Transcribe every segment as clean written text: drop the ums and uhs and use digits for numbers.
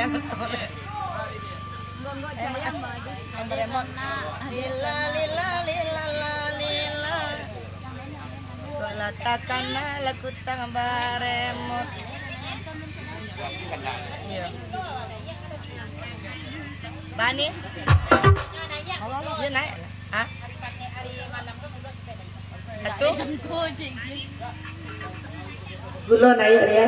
Gonggok jayang maju. Doraemon. Lila lila lila lila. Letakkanlah lagu tang baremot. Iya. Bani? Iya naik. Ah? Atuh? Gula naik ya.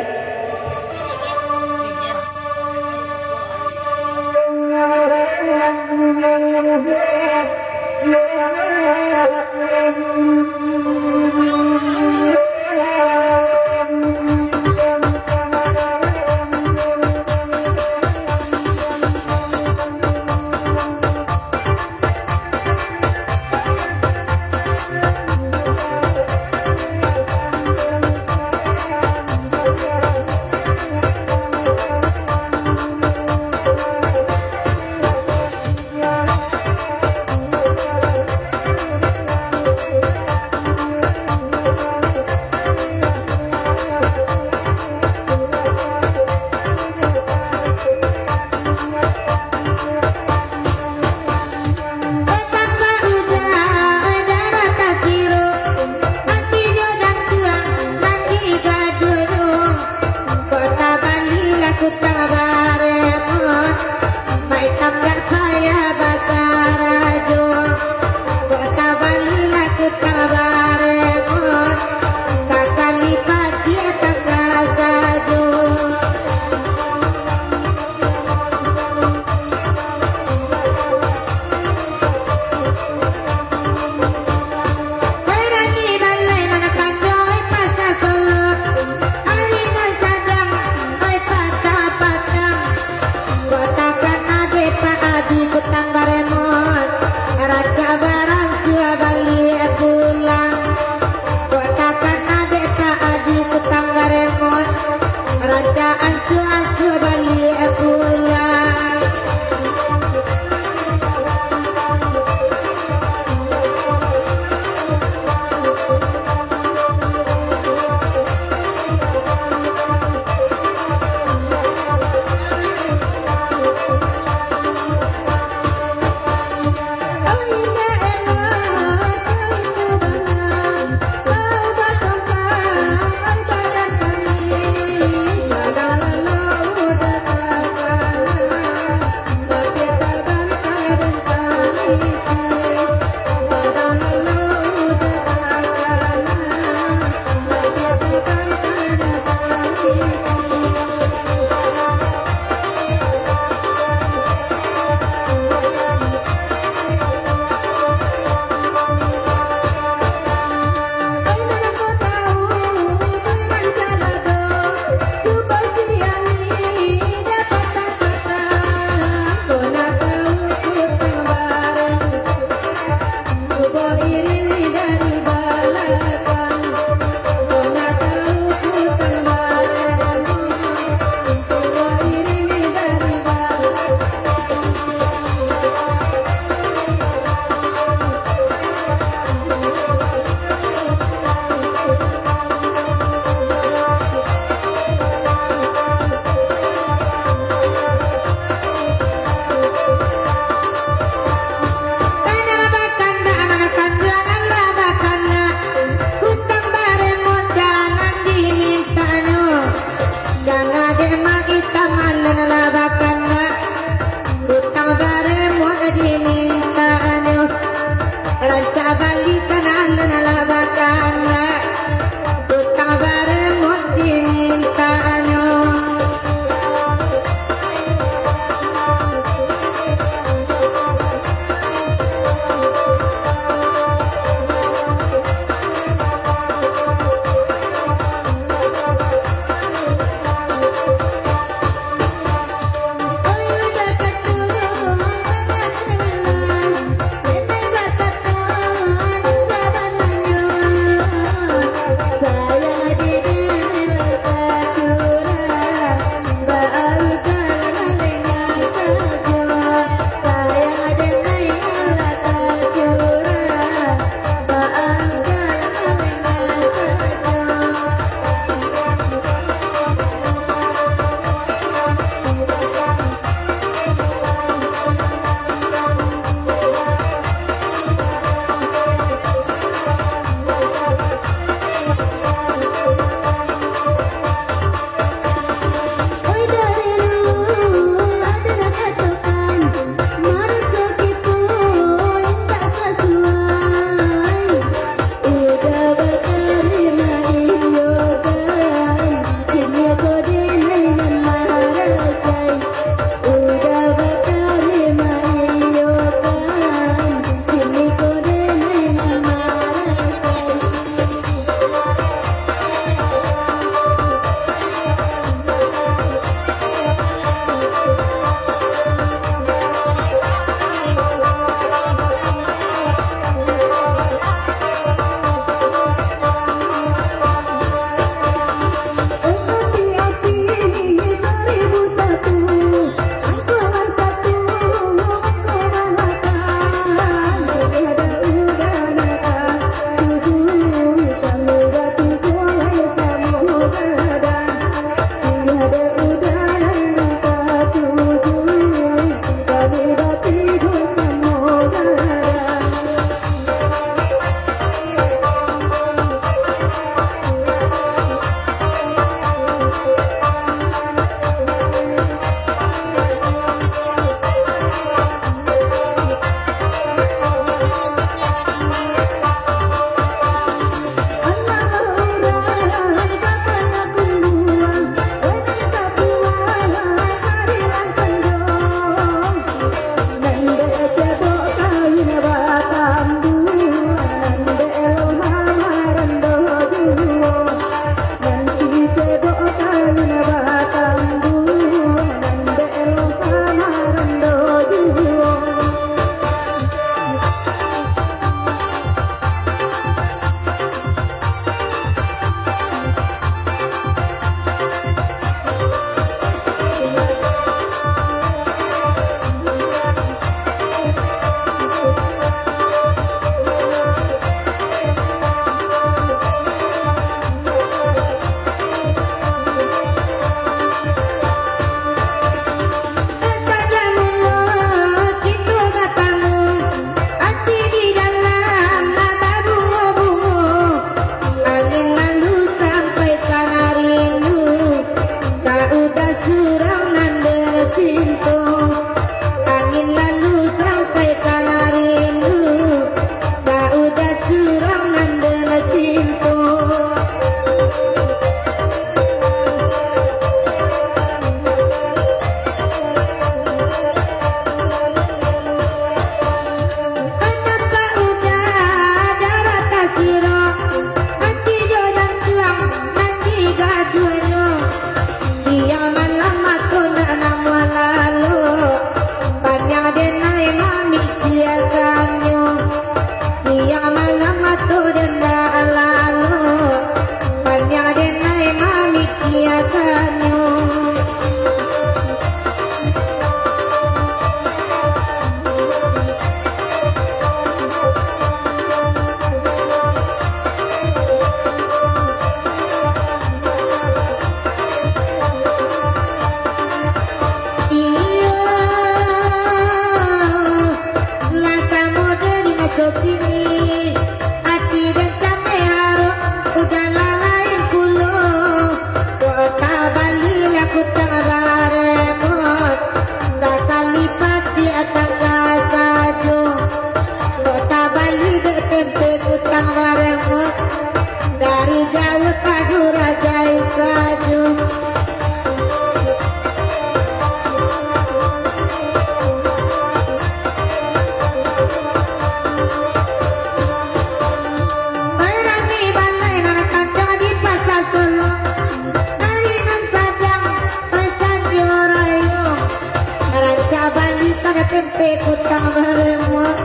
tempe kutang beremut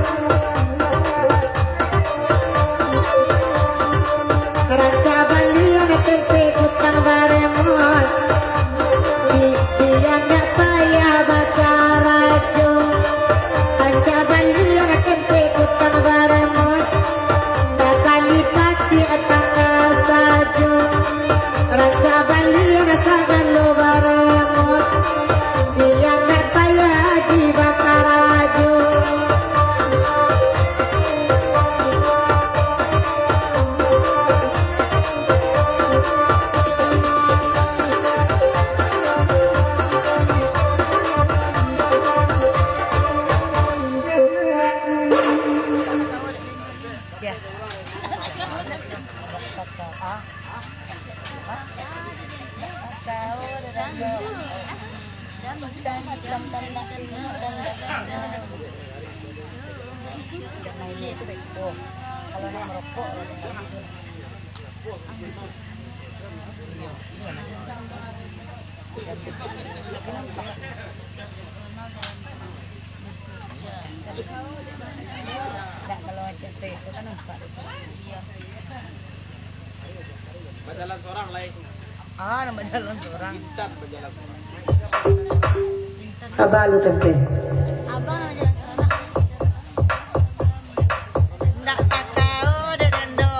Raja balian tempe kutang beremut Dia ndak payah bakar rajo Raja balian tempe kutang beremut Tak kali pati tanggal sajo Raja balian sagalo beremut Dia ndak payah haji bakar rajo Ya. Kalau nak merokok tak kalau CT itu kan nampak. Berjalan seorang lain. Nama jalan seorang. Bintang berjalan seorang. Sabalu tempe Abang nama jalan seorang. Ndak tak tahu dengan do.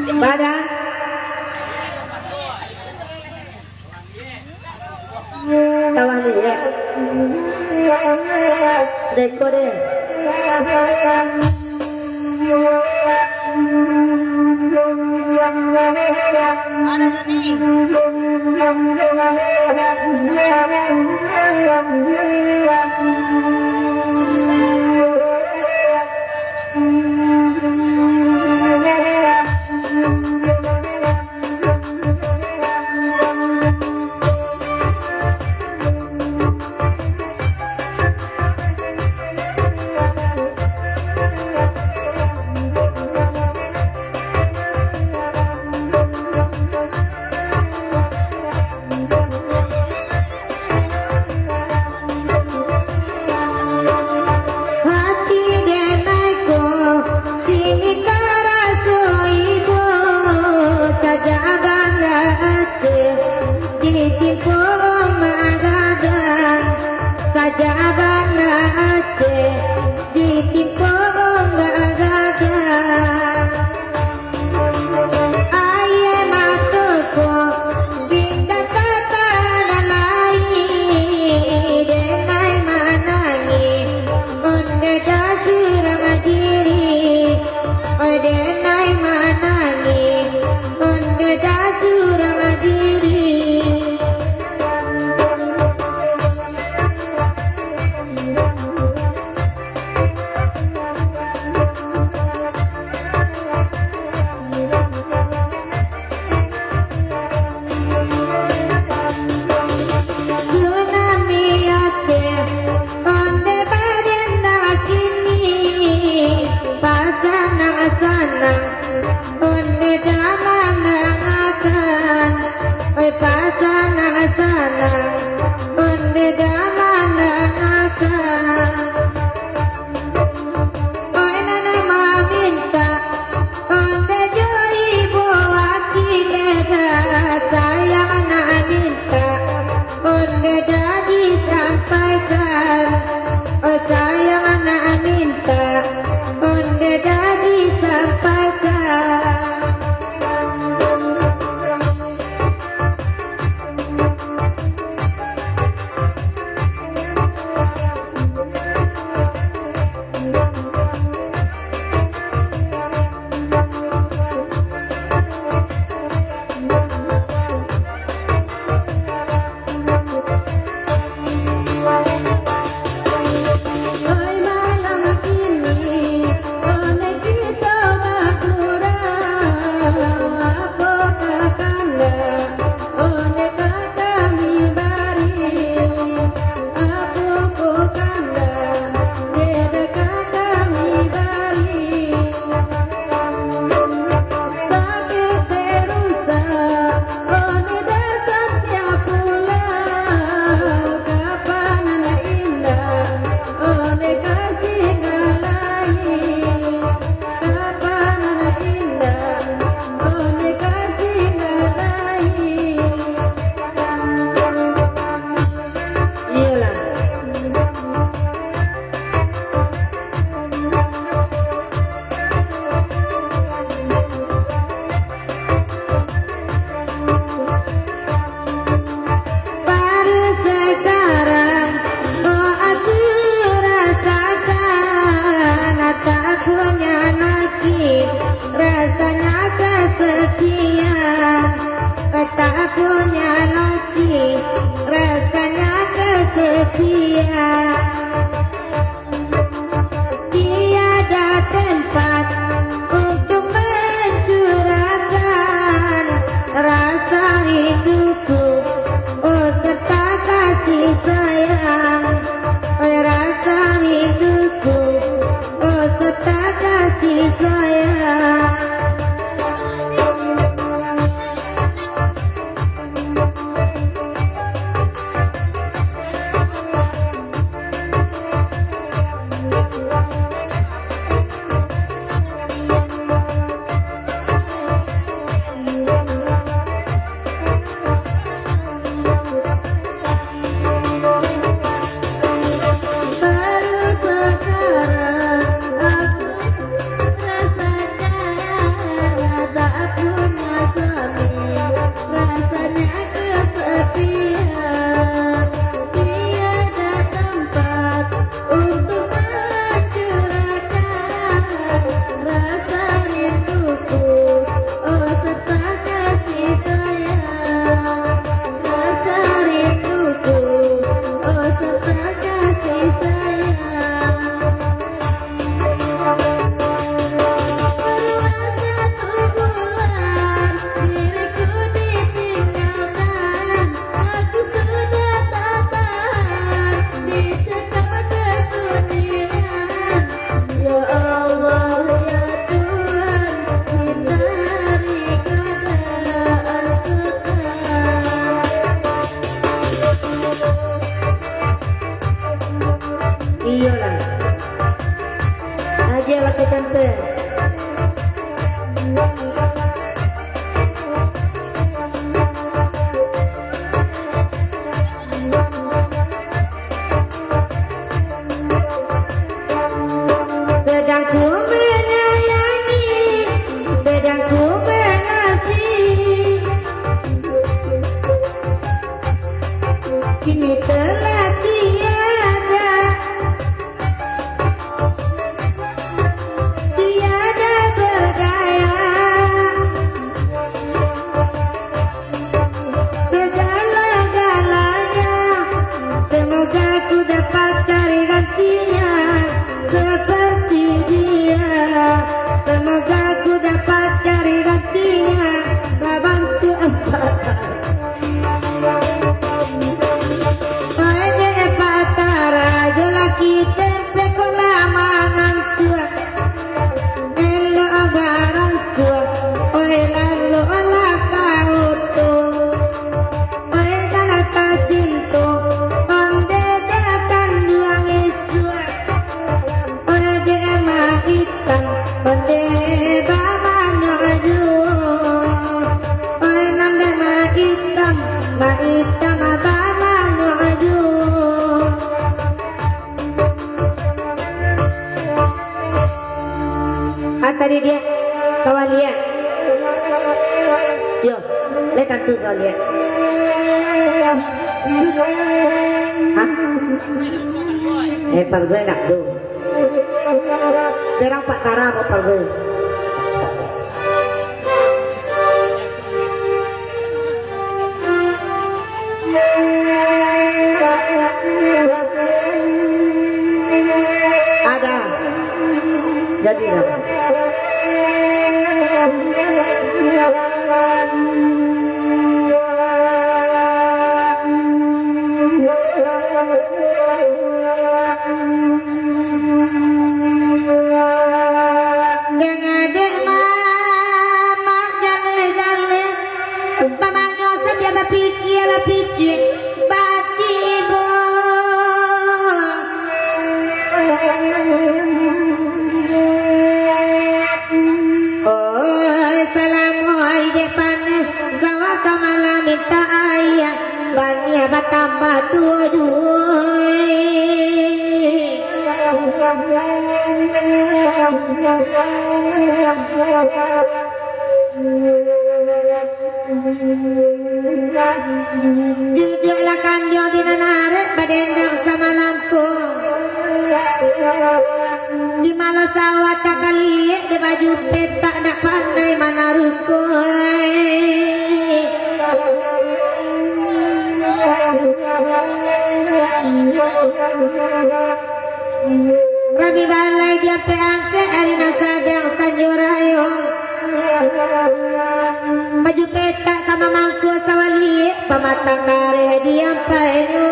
Pada sawah liat sedeko deh. Ada gini. Hati denaiku kini karasuiku saja bangga Aceh ditimpu magadang saja bangga Aceh ditimpu magadang aye matuku dinda kata nalai denai manangi onde dasurang diri onde nai manangi onde dasurang diri. Tsunami Aceh onde badan kini pasana sana dia laki tempe. Sedang ku menyayangi, sedang ku mengasihi, kini telah tiada, tiada berdaya. Segala-galanya semoga ku dapat cari gantinya seperti dia. Semoga ku dapat cari gantinya sabantu empat. Laki tempe kola mangan tua, elo abaran sua, oi lalu olah kau tu, oi danata cintu, onde dakan duang isua, oi de ma ikan, onde bama noju, oi nande ma ikan bama noju. Tadi dia Sawalia. Yo, lekan tu Sawalia. Hah? Pergi nak tu. Berang Pak Tara kok pergi. Ada. Jadi apa? Tambah tujuh. Duduklah kanjong di narik badendang sama Lampung. Di malam sawat tak kali di baju petak nak pandai mana rukun. Rami balai dia peangkat Arina sadang sanjurayo. Baju petak kama mangku sawali pamatang kare dia paenu.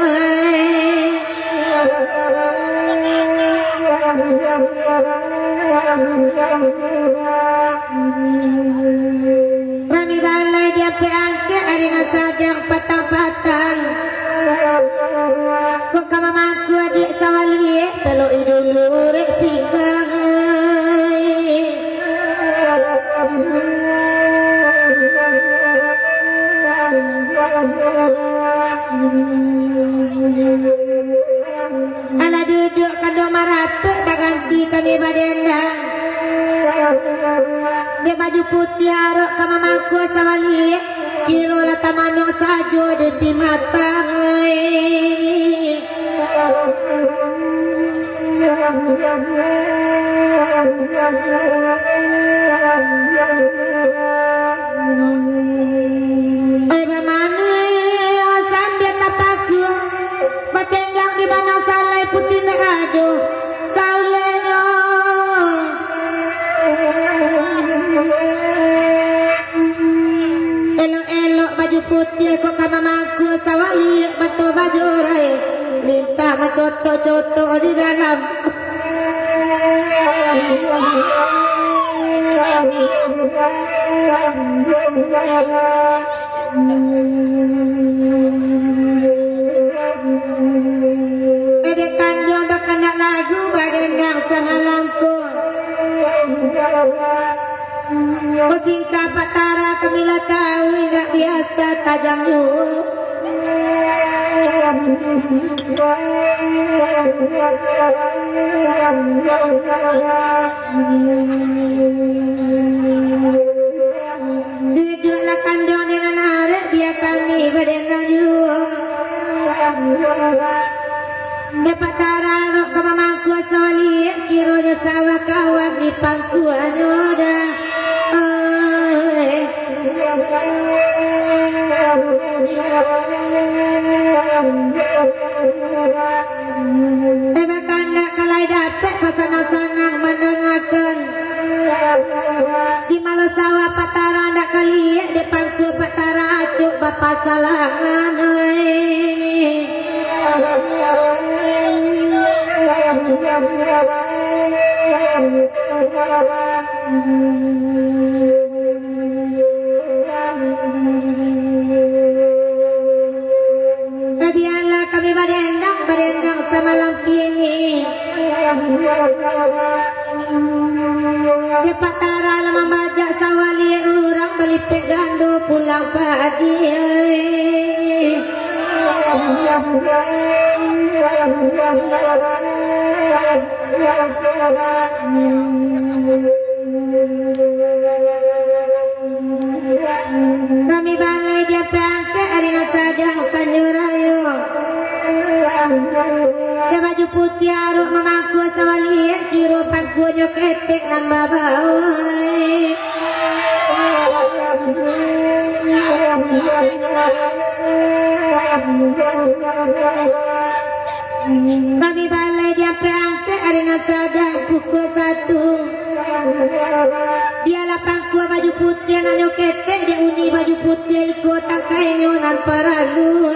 Rami balai dia peangkat Arina sadang patang-patang. Kok kama mangku adik sawali peluk idulu rek pinggang. Ala duduk kandung marapek baganti kami badendang. Dia baju putih haruk kama mangku sawali kiro la tamanong sajo de pimatang. Oi bamane sambil tapaku batenggang di banang salai putih nak ado kau lenyo. Elok-elok baju putih kok kama mangku sawali bantu baju rai lintah macoto-coto di dalam. Edek kanjong bakanak lagu badendang sama Lampung. Pasingka patara kami lah tahu indah biasa tajam yuk. Duduklah kandung di narik biar kami berdena yuk. Dapat tararok ke mamaku asawali kironya sawah kawan di pangkuannya dah. Bahkan tak kalai dapat pasanang-sanang mendengarkan di malu sawah patara tak kali di pangku patara acuk bapa salangan. Biarlah kami berendang semalam kini. Di patara lama bajak sawali orang melipik gando pulang pagi. Kami balai dia pangkat arina sadang sanyurayo. Dia baju putih aruk mamaku asawali kiro pangkunya ketek dan babau. Kami balai dia pangkat arina sadang pukul 1. Biarlah pangku baju putih nanyo ketek dia uni baju putih ikut tangkainya nan paralu.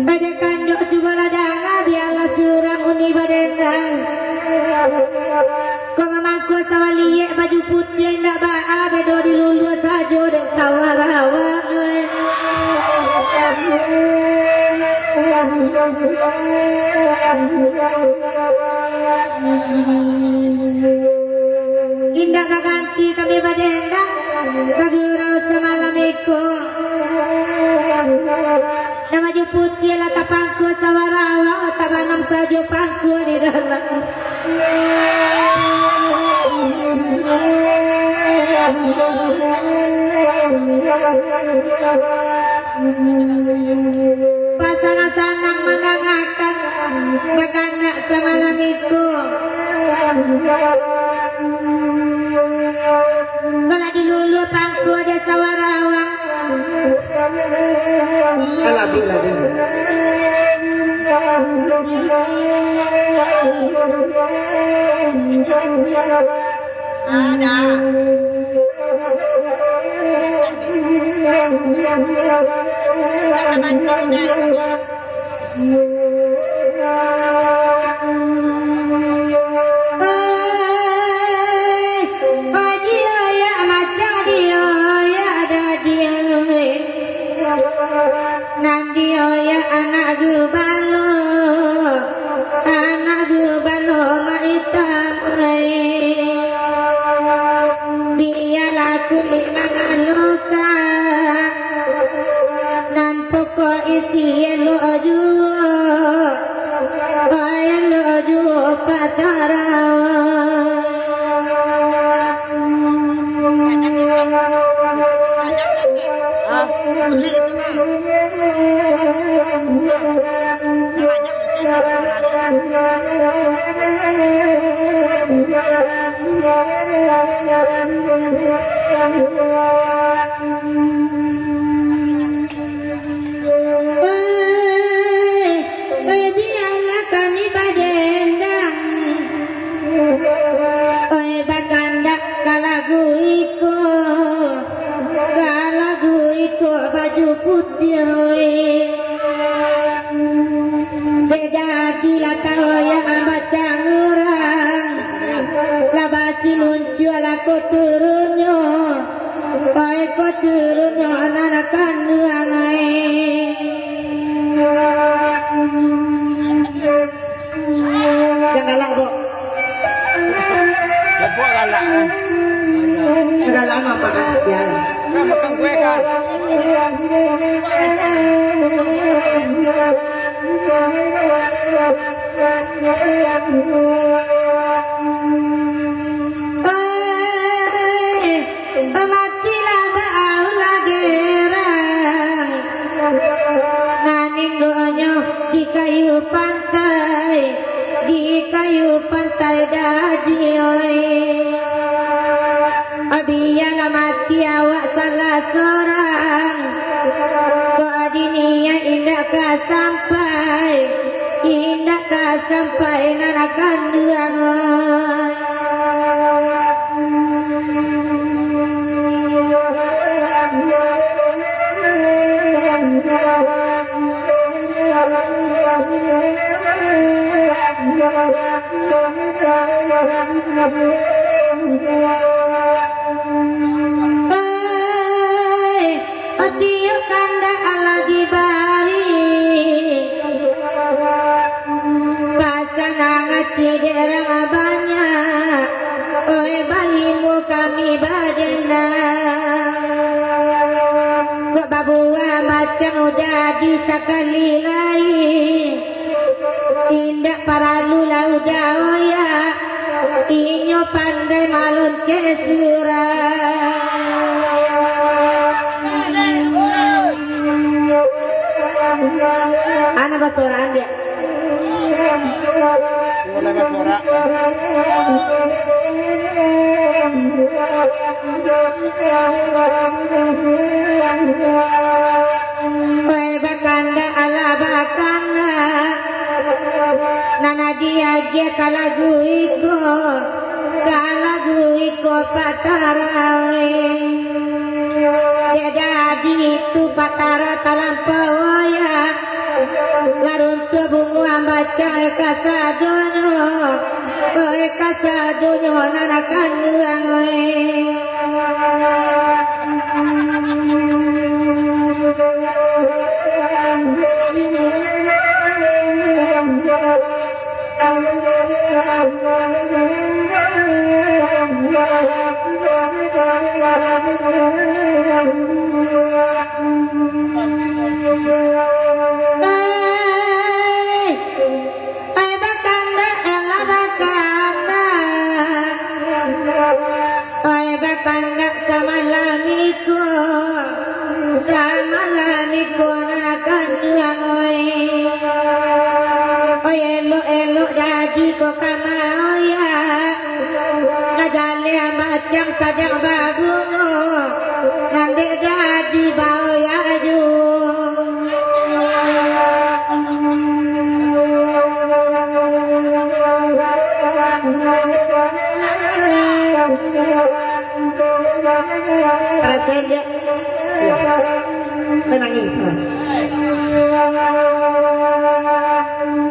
Ada kandok cuma ladang biarlah surang uni badendang. Kau mamaku sawali baju putih ndak baa bedo dilulu saja dek sawarawa. Indah baganti kami badendang bagurau semalam iko. Nama ju putih lah tapangku sawarawa tabanam saja pangku di dalam. Pasana-sanang menangakan bakanak semalam itu. Kalau dilulu pangku ada sawarawang. Labi. Ada. Nanti ya anak gubalo maitam biarlah kulit mangaloka nan pokok isi loju patara. Biarlah kami badendang. Bakandak kalagu iko baju putih. Beda gila tahu ya baca ngurang. Labasi muncul aku turunnya. Baik ko turunnya anak kandung. Matilah bau lagerang naning doanya di kayu pantai dadi oi abiyalah mati awak salah seorang ko adinia indah ka sampai nana kandang oi Otiyo kanda alagi bari pasanang ati derang banyak oi balimu kami badena kok babua macam udah di sekali lain tindak paralu lauda oya inyo pandai malun cesura ana basoran dia Mulai bersorak. oi bakanda ala bakanda nana dia kalagu iko patarai dia dadi itu patara talampau ya larun tua bungu ambaca kasadonyo nana kandang Samalamiku nana kandang oi elok dadi ko kamau ya lajale macam sadang babungo nande dadi bau ya aju perasaan dia menangis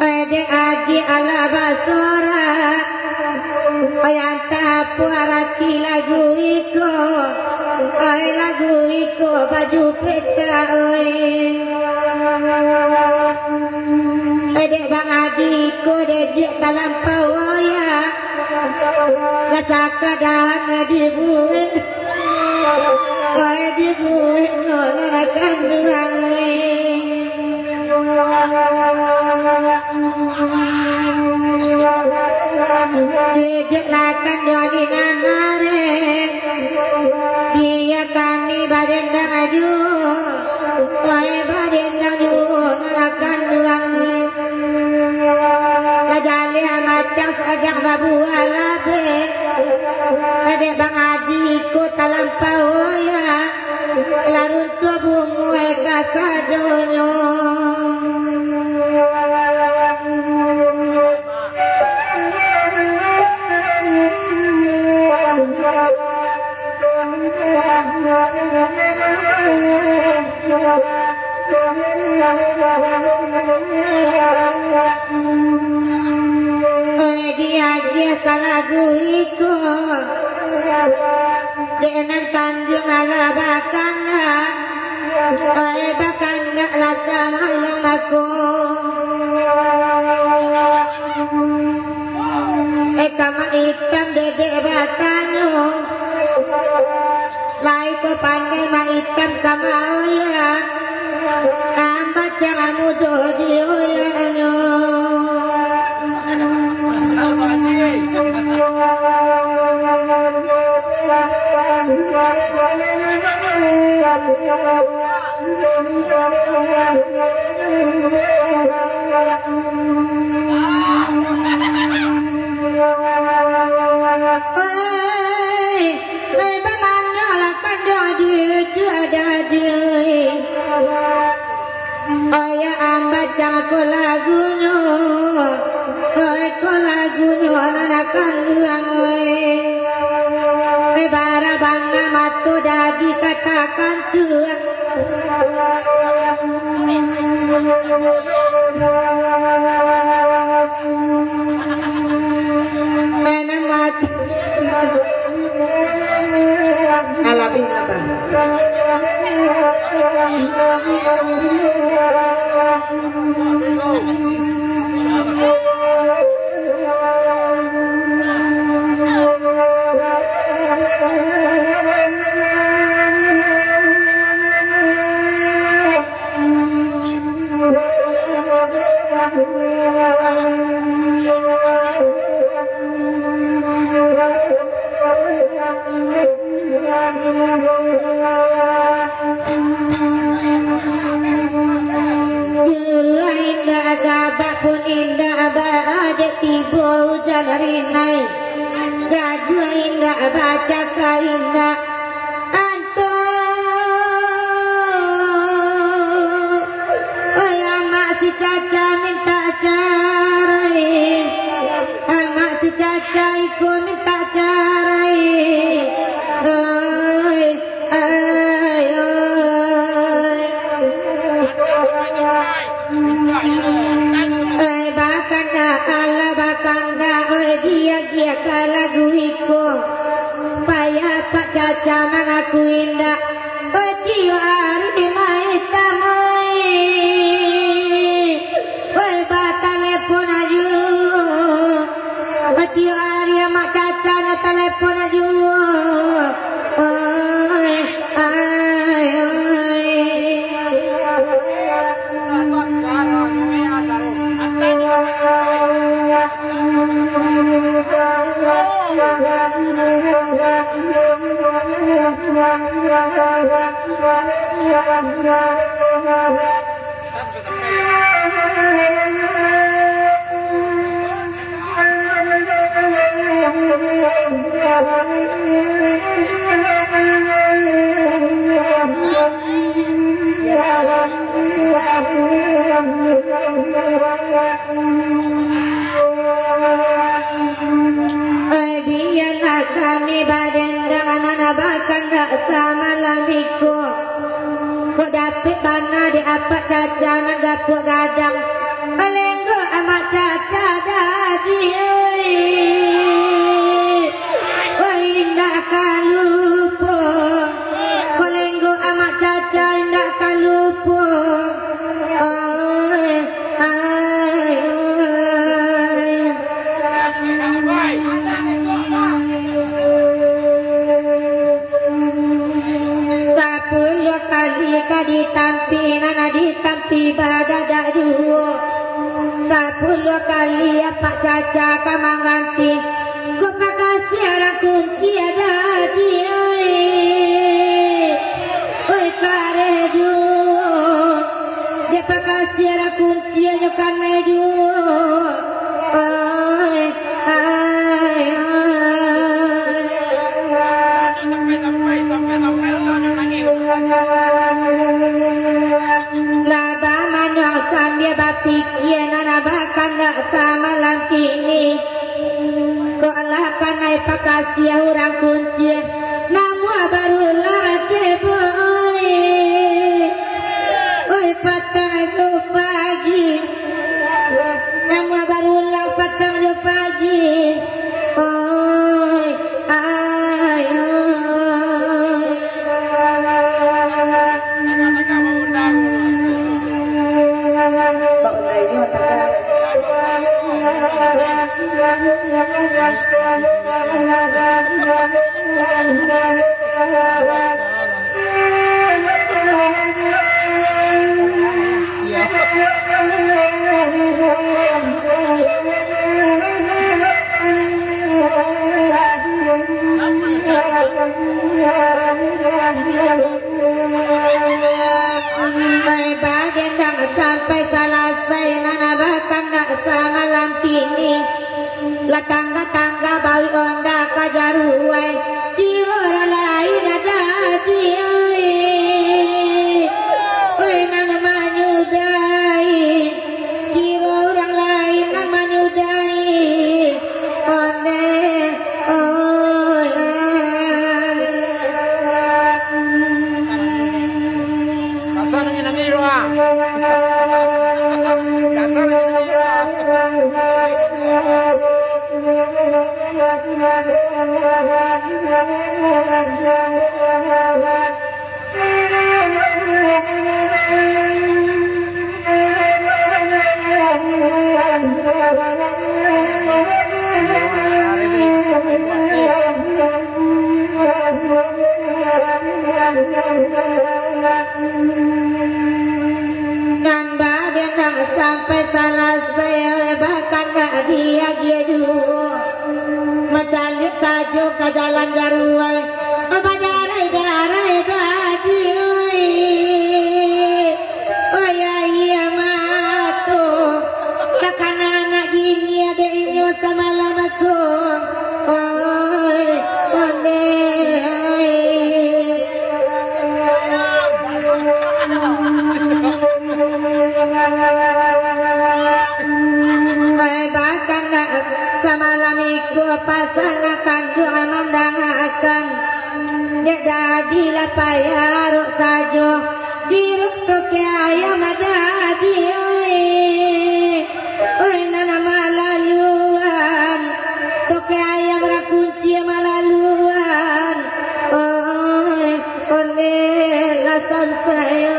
ede aji ala basora oyanta puarati lagu iko baju peta oi ede bang adiko dejek talampau oya lasaka dahan dibuwe oi dibuwe nona kandang dejek lakan doni nanare dia kami badendang aju oi badendang ju nona kandang lajali macam sadang babu alabe ade bang adiko talampau ya larun tua bungu kasadonyo dia kalagu iko dengan tanjung ala bakanda oi bakanda lasa malam aku kama hitam dede batanyo lai ko pandai ma hitam kama ya ơi ba mang nhỏ là con nhỏ dư chưa ada dư ơi am baca ko lagunya ơi ko lagunya anak kandung ơi bara bang nama tu dah dikatakan Tuhan mainan mati alapin apa pun indah ada tiba hujan rinai gaju indah baca indah anto oi amak si caca minta carai amak si caca ikut minta carai oi ai dia lagu iko payah pak caca mengaku indah dio ari mai tamoi oi ba telepon aju dio ari mak caca na telepon aju oi ai sama lamiku kok dapet bana di apa caca nagapuk gadang alenggo amat caca dadi oi indah kalupo kolenggo amat caca indah kalupo oi ai ditampi nana ditampi badadak juo 10 kali pak caca kamang ganti ku makasih orang kunci ada dia oi kare juo dia pakasih orang kunci aja kan juo oi ai laba manyo sambil bapikir nana bahkan tak sama laki ini kok lah kanai pakasih orang kunci namu barulah ceboy oi patang itu pagi namu barulah patang itu pagi oi ai Pak gini la tangga-tangga bawi onda kajaruai kiro lain ada diai oi nan manyudai kiro orang lain nan manyudai onde oi Dasar ni nangiro ah. Dasar ni nangiro ah. nan badan dah sampai selesai bahkan dah dia dulu macalit sajo ke jalan jaruai badarai darai dadi oh ya iya matu takkan anak gini ada inyo sama lamaku oi onde bahkan semalam iku pasangakan doa mandangakan dek dadi lapayaruk sajo giruk toke ayam dadi oi nana malaluan toke ayam rakunci malaluan oi onde lasan saya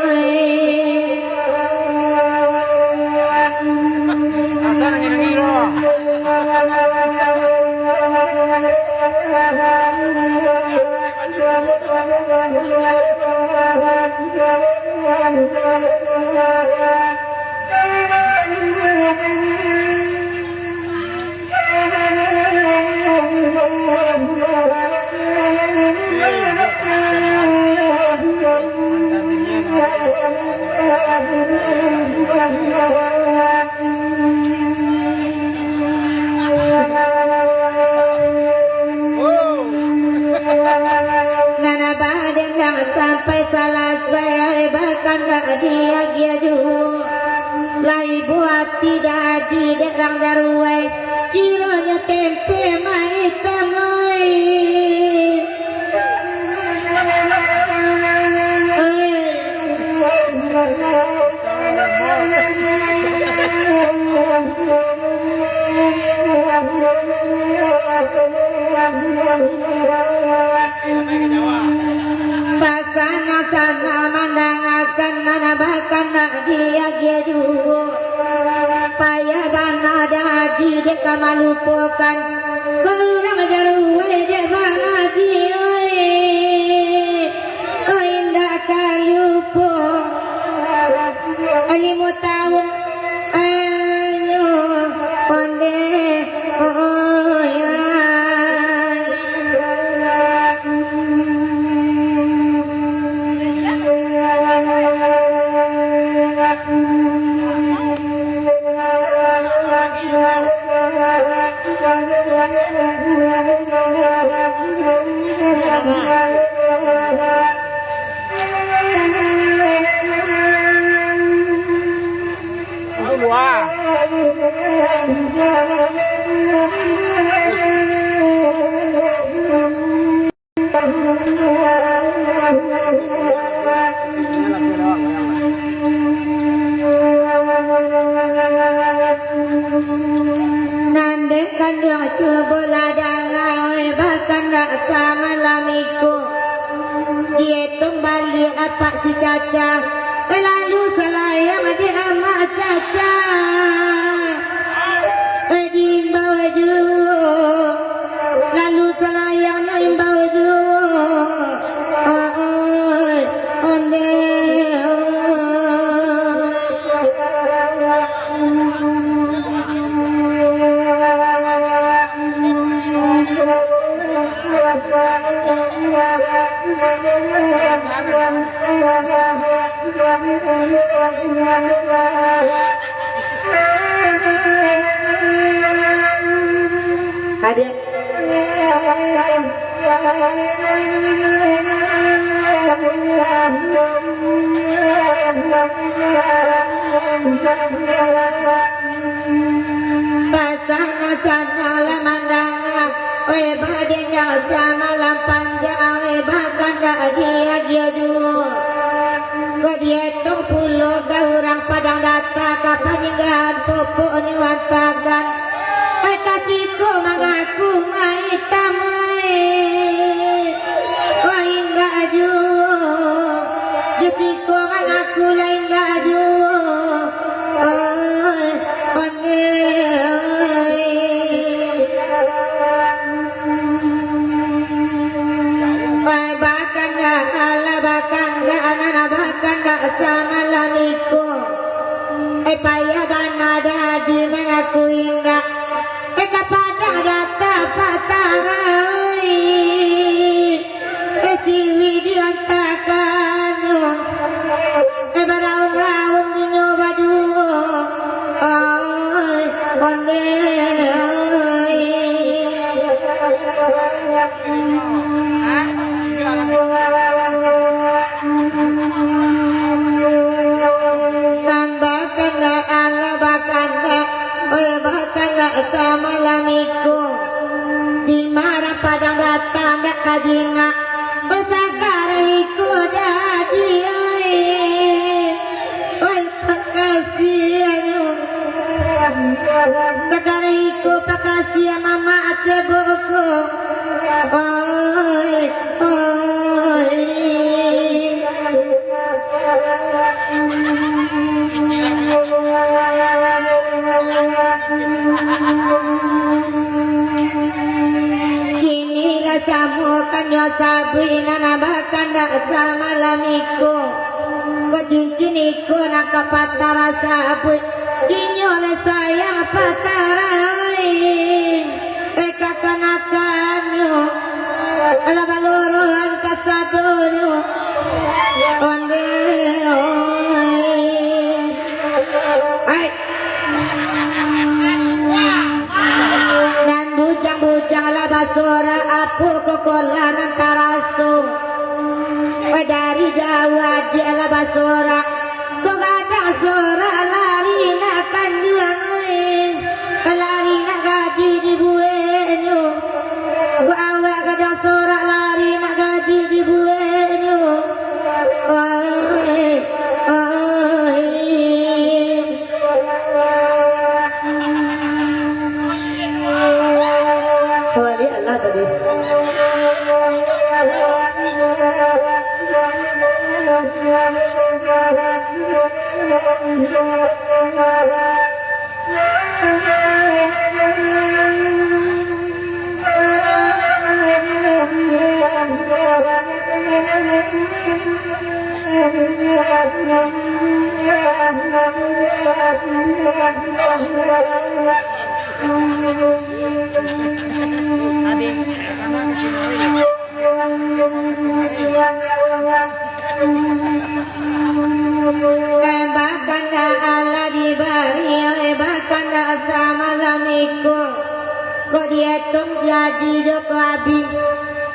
Dasar ni nangiro. nana badan dah sampai selesai bahkan dah dia dulu lai buat tidak di derang daruai kiranya tempe mai temui pasana sana mandangakan nana bahkan dia dulu payah bana dadi dek kamalupokan kurang jaruai dek bangadi oi indah kalupo alimu tahun ayo onde oi Dulu ah. nande kandung cubola dangawe bahkan dak sama lamiku dia tumbali apa si caca lalu selayang di amak caca diimbau juga lalu selayangnya imbau juga onde Pasana-sana lamandanga we badenya sama lampanja we baganda dia dulu kodietong pulo gaurang padang data kapaninggahan popo nyuantagan kasihku mengaku maitamai oh indah aju jesiku mengaku indah aju sama lamiku payah banada di mengaku indah kepada data patarai siwi diantakan beraung-raung di nyobadu onde sama lamiku di marah padang datang dak kajina usakariku jadi oi pakasianyo sakariku pakasi mama aceboko oi kinilah samukan yo sabuina nabakan dak sama lamiku ko cinciniku nak patara sabu inyole sayang patarai kakanakanyo ala baluruhan kasadonyo onde ai nan bujang-bujang la basura apu kokolanan tarasu dari Jawa di ala basura kok ada sora lari nak kanduang lari nak gaji di buenyo gua awak kadang sora lari nak gaji di buenyo Wali Allah tadi. Bakanda ala di bari bakanda sama lamiku kok dietong jadi joko abi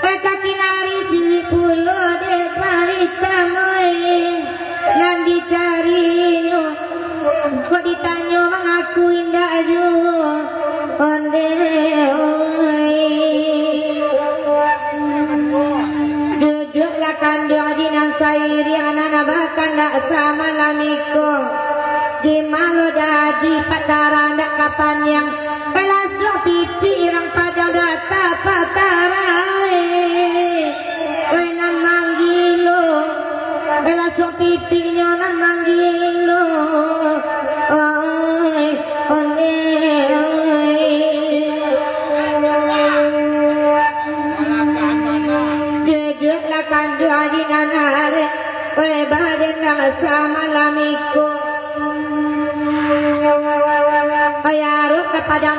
kaki nari siwi pulo de barita moi nan dicarinya kok ditanyo mengaku indah aju onde duduklah kandung dinan sairi anak bakanda sama lamiku di malo dadi patara ndak kapan yang langsung pipi irang padang data patara nan manggilo langsung pipi nyonan manggilo duduklah kandung dinan hari badan sama lamiku ayaru kepada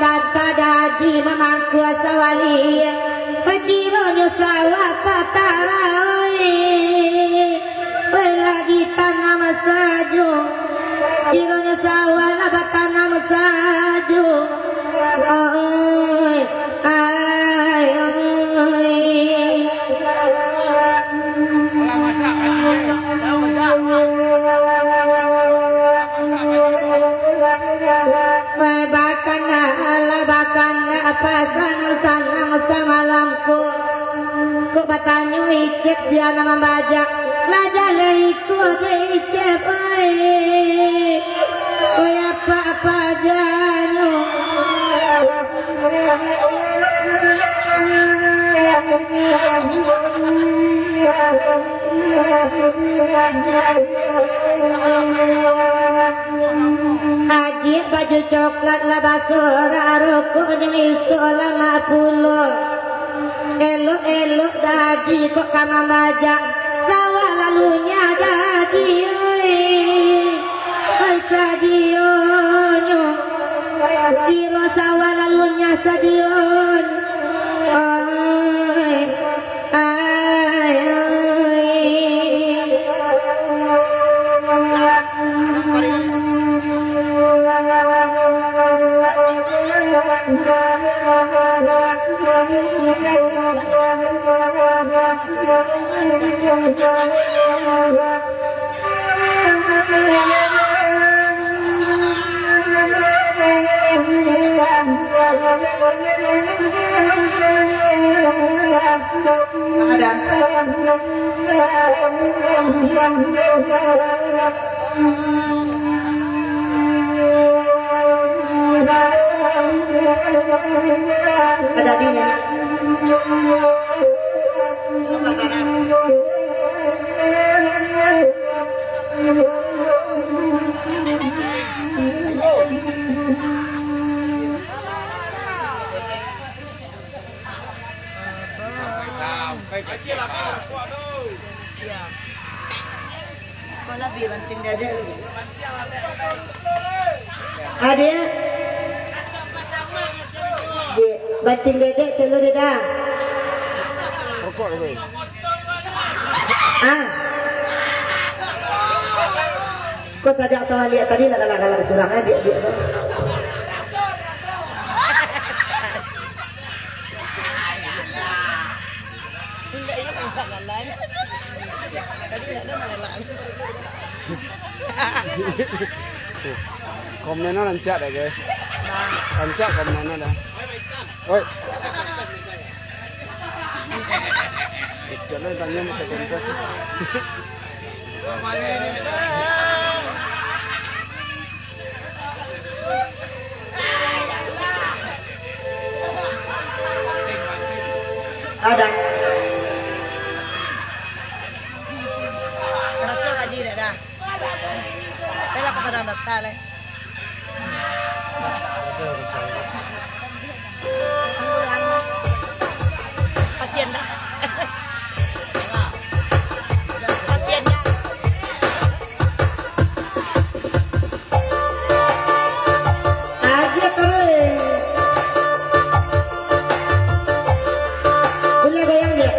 dek siana membaca laja leiku dicep oi apa janyo Aji baju coklat lah basura rokok iso lama pulo elok dadi kok kama baja sawah lalunya dadi oi sadionyo kiro sawah lalunya sadion oi ada dia Kau lebih banting dada lu. ada banting dedek celo dedah Rokok tu. kau sajak soal lihat tadi lah surangnya dia tu Komnya nó lancak dah guys. Lancak komnya dah. Oi. Jangan tanya macam kontes. ada Rasa kaji dah. Bela kau pernah datang le. Pasien dah. Pasien dah. aja terus boleh goyang dia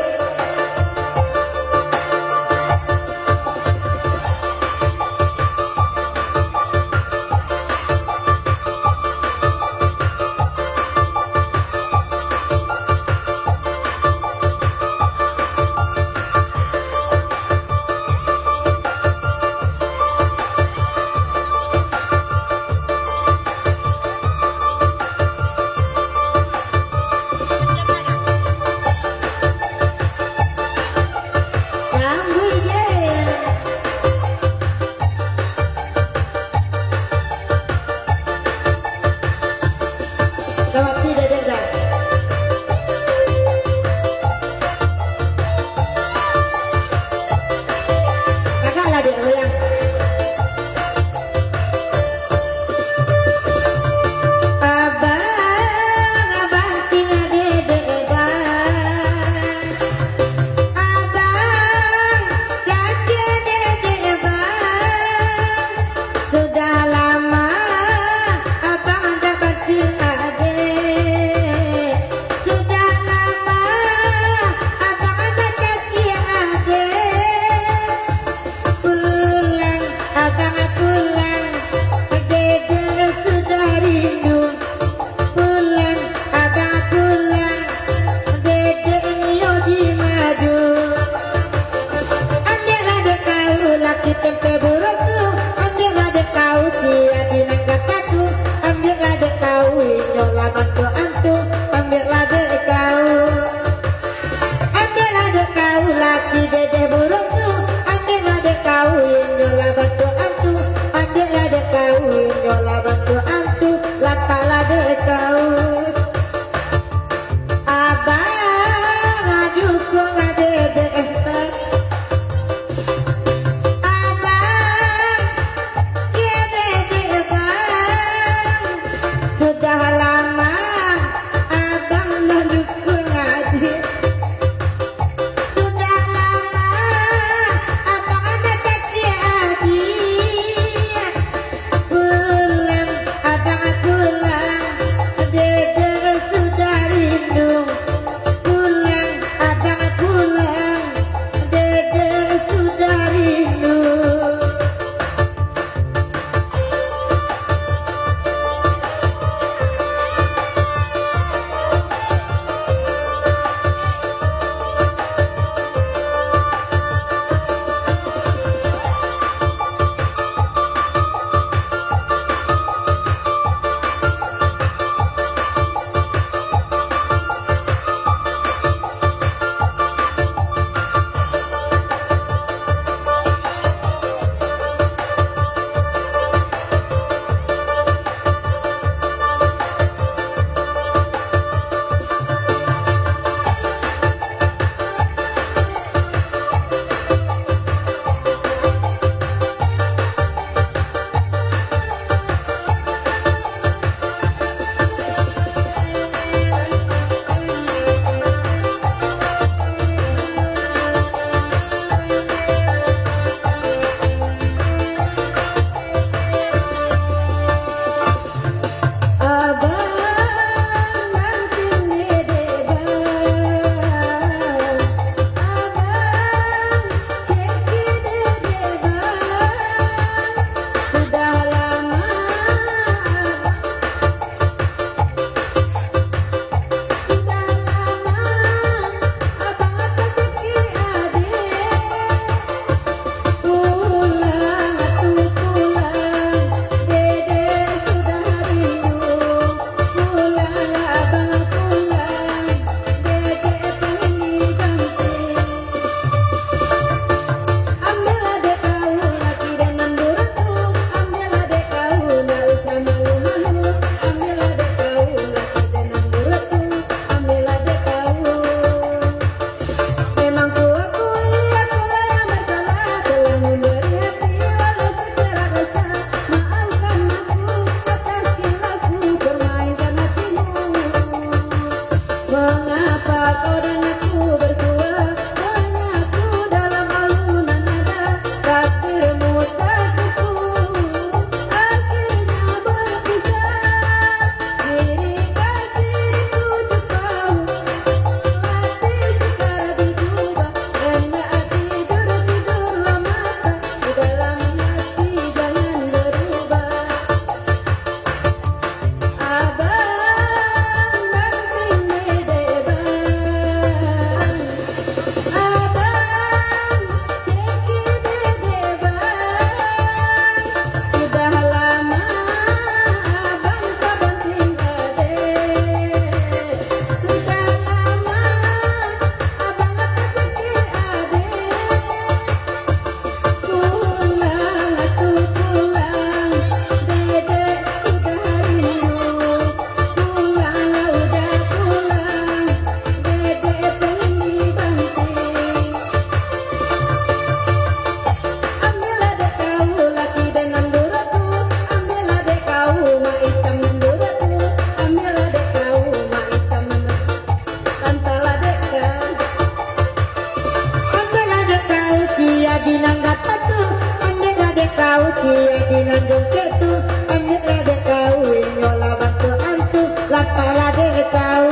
dong ketu ambil lade kau nyola bantu antu lata lade kau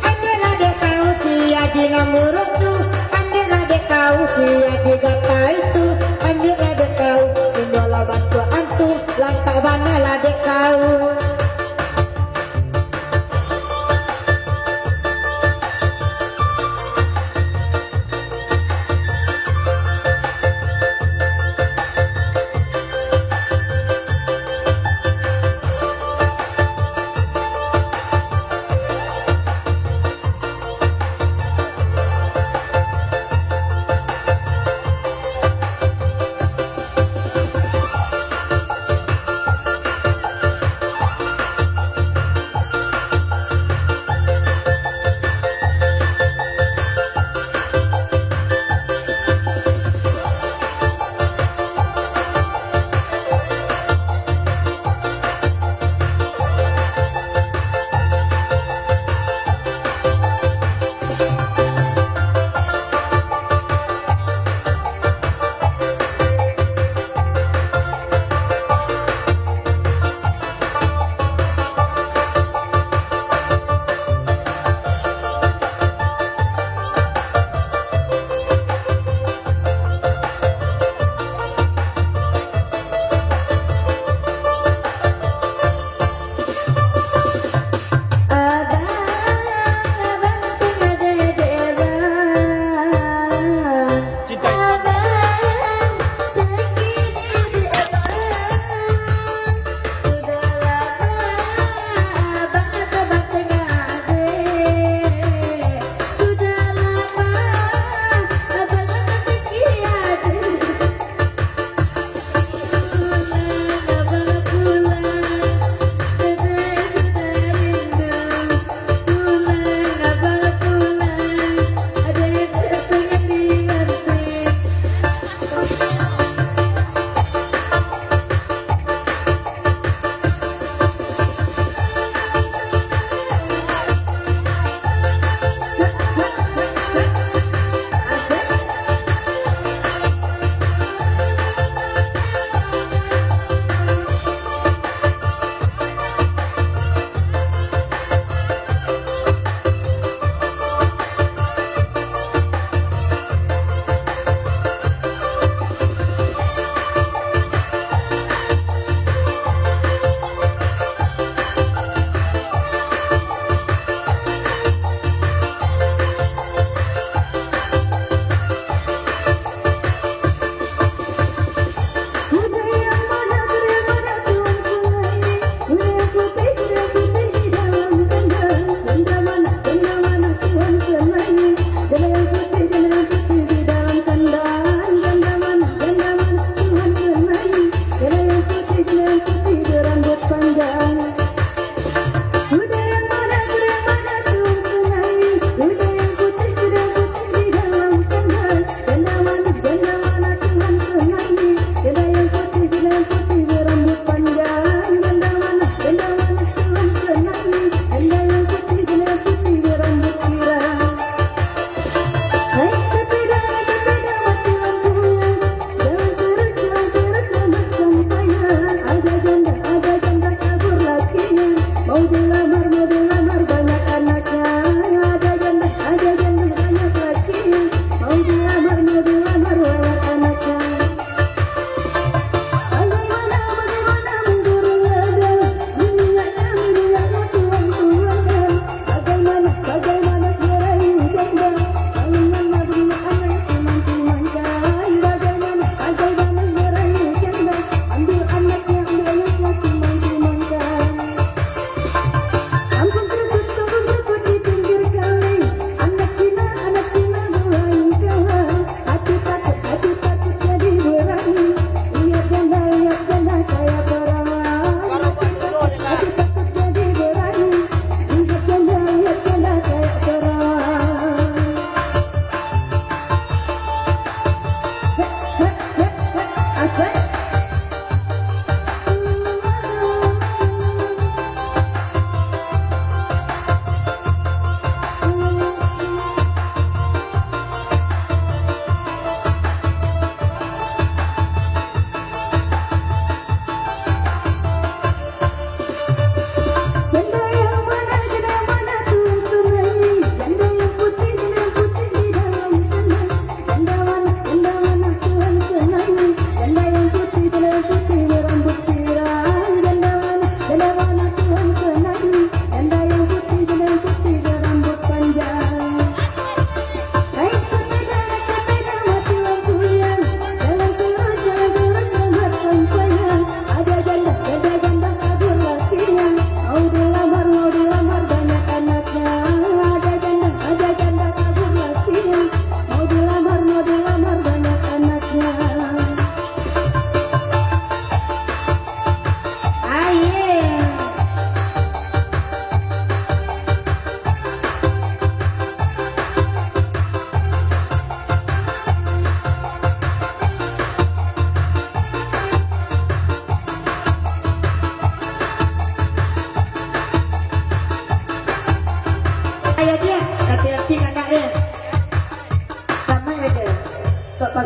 ambil lade kau sia di ngamurut tu ambil lade kau sia di gata itu ambil lade kau nyola bantu antu lata bana lade kau.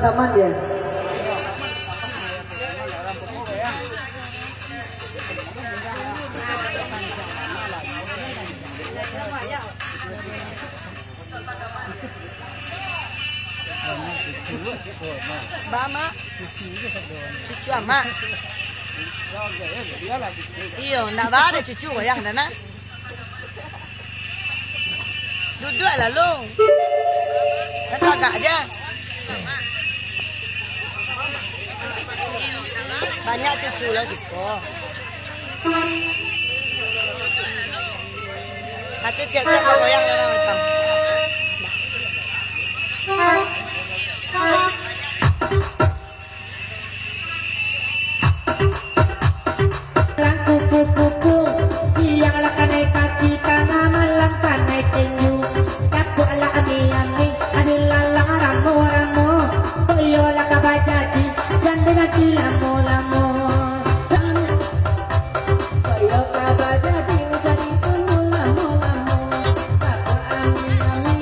pasaman dia. Bama. Cucu ama. Iyo, nak ada cucu yang dana. Duduklah lu. Dah tagak aja. Banyak cucu lah Siko. Hati siap-siap goyang orang hitam. Lang kupu-kupu siang ala kanay kaki tanga malang kanay tinyu dako ala ami-ami anilala ramo-ramo toyo la kabajati jande na lamo-lamo toyo kabajati usari tuno lamo-lamo dako ami-ami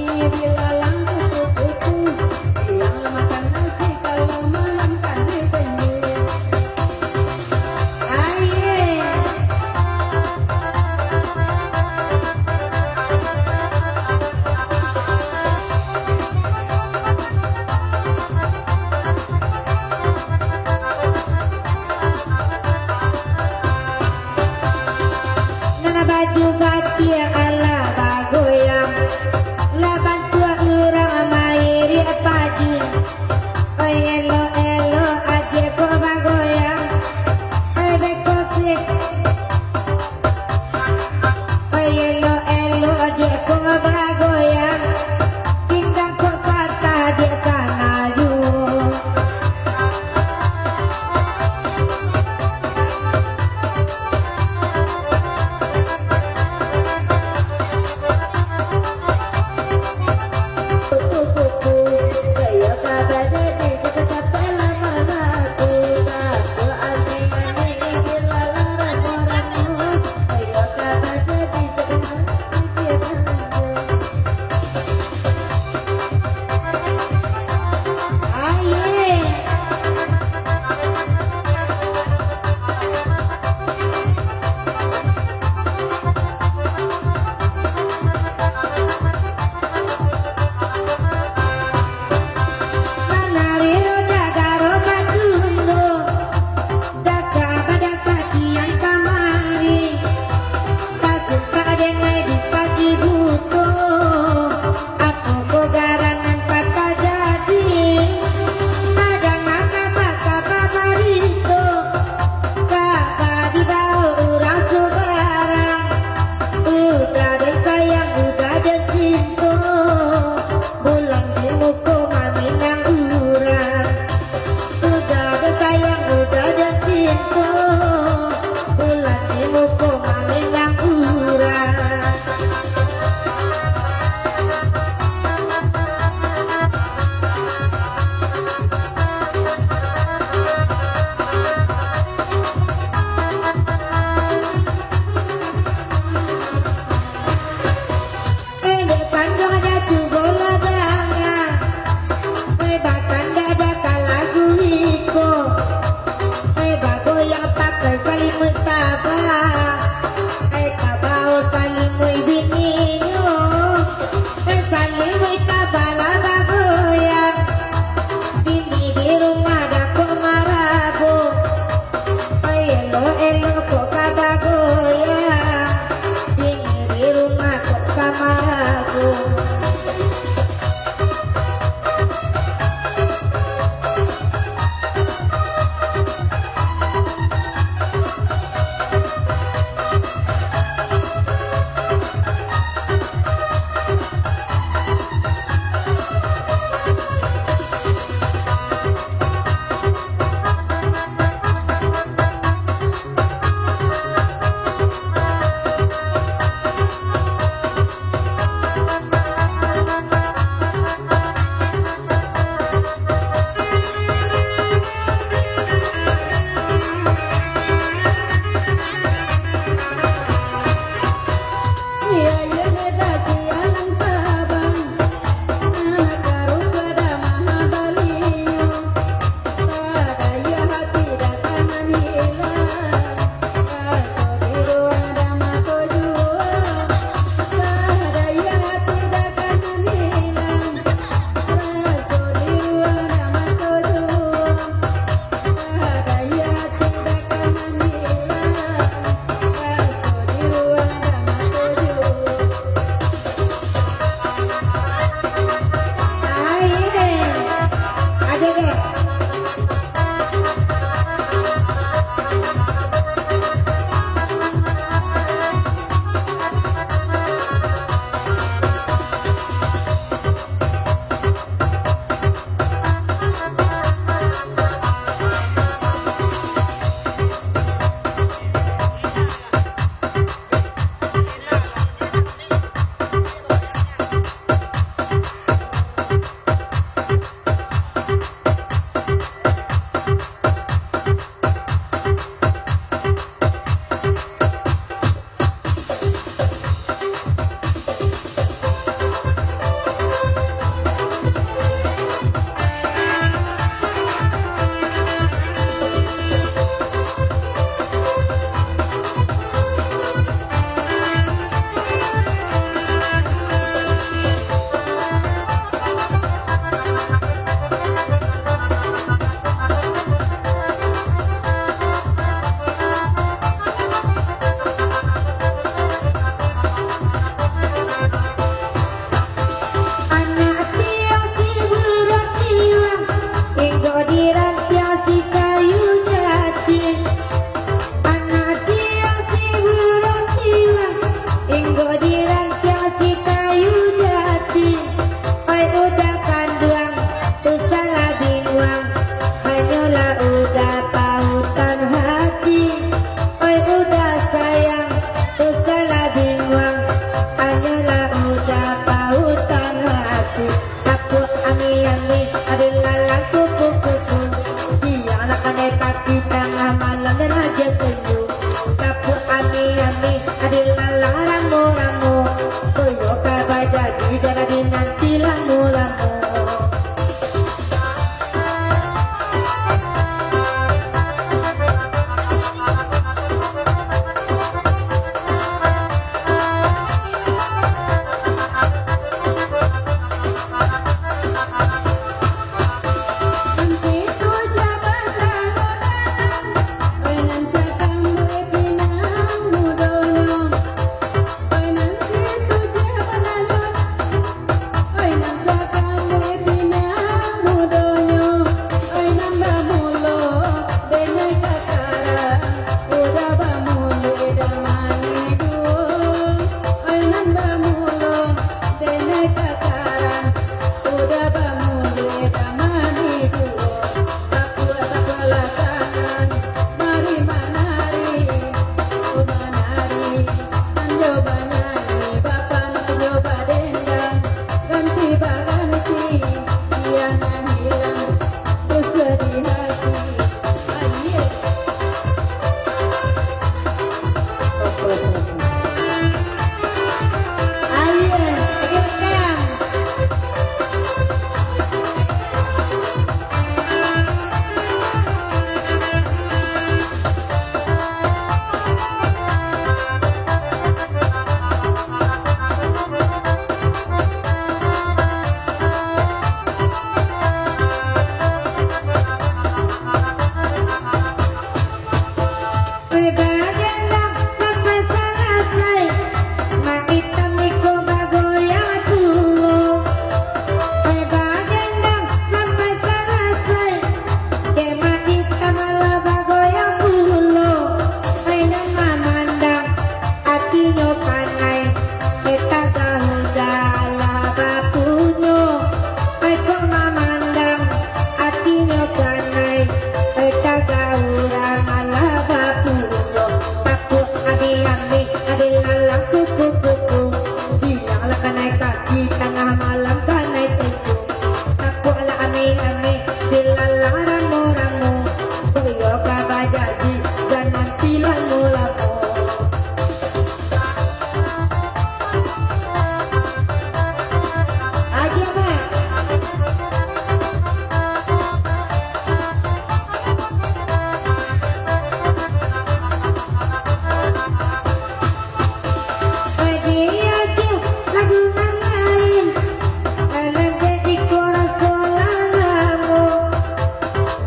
bilang mulamu. Aja Mak. Lagi aja lagu nan lain, elenge iko rasolalamu.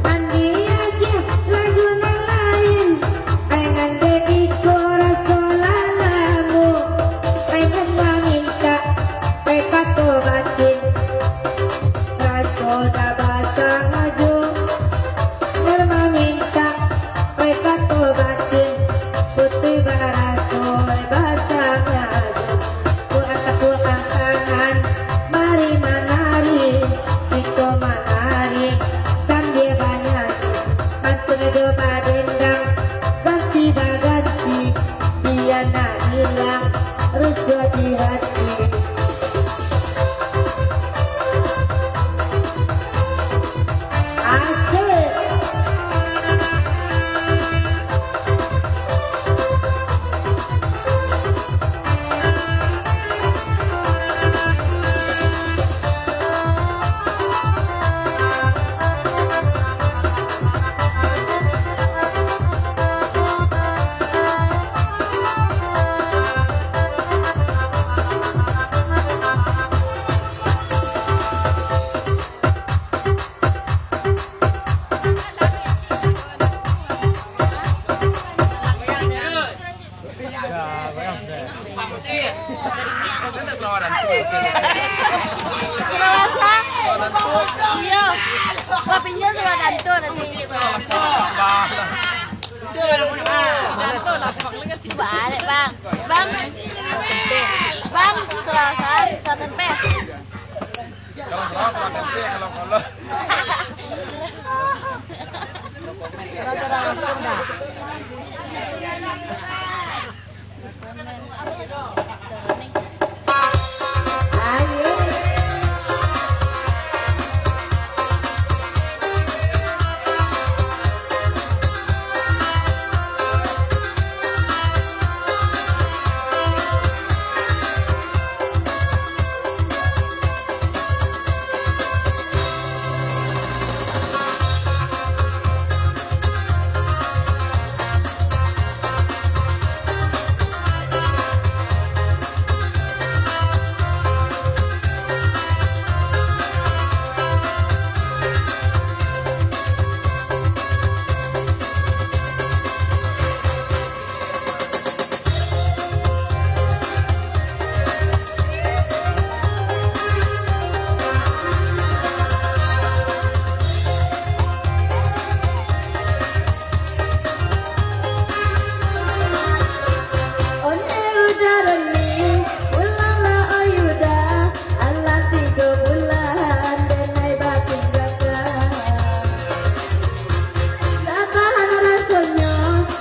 Mandi aja lagu nan lain, elenge iko rasolalamu. Pengen meminta peka tobatin, rasoda basa ngaju. Pengen meminta peka tobatin, putih barasol basa ngaju. Ku angkangan, mari manari, iko manari, sambil banyak. Mantune coba dendang, ganti baganti, biar nak hilang rusuh di hati. Asik. Sulawasa. Iya. Papinya sudah danto nanti. Balik bang. Bang. Bang. Sulawasa. Sa tempe. Kalau salah sama tempe, kalau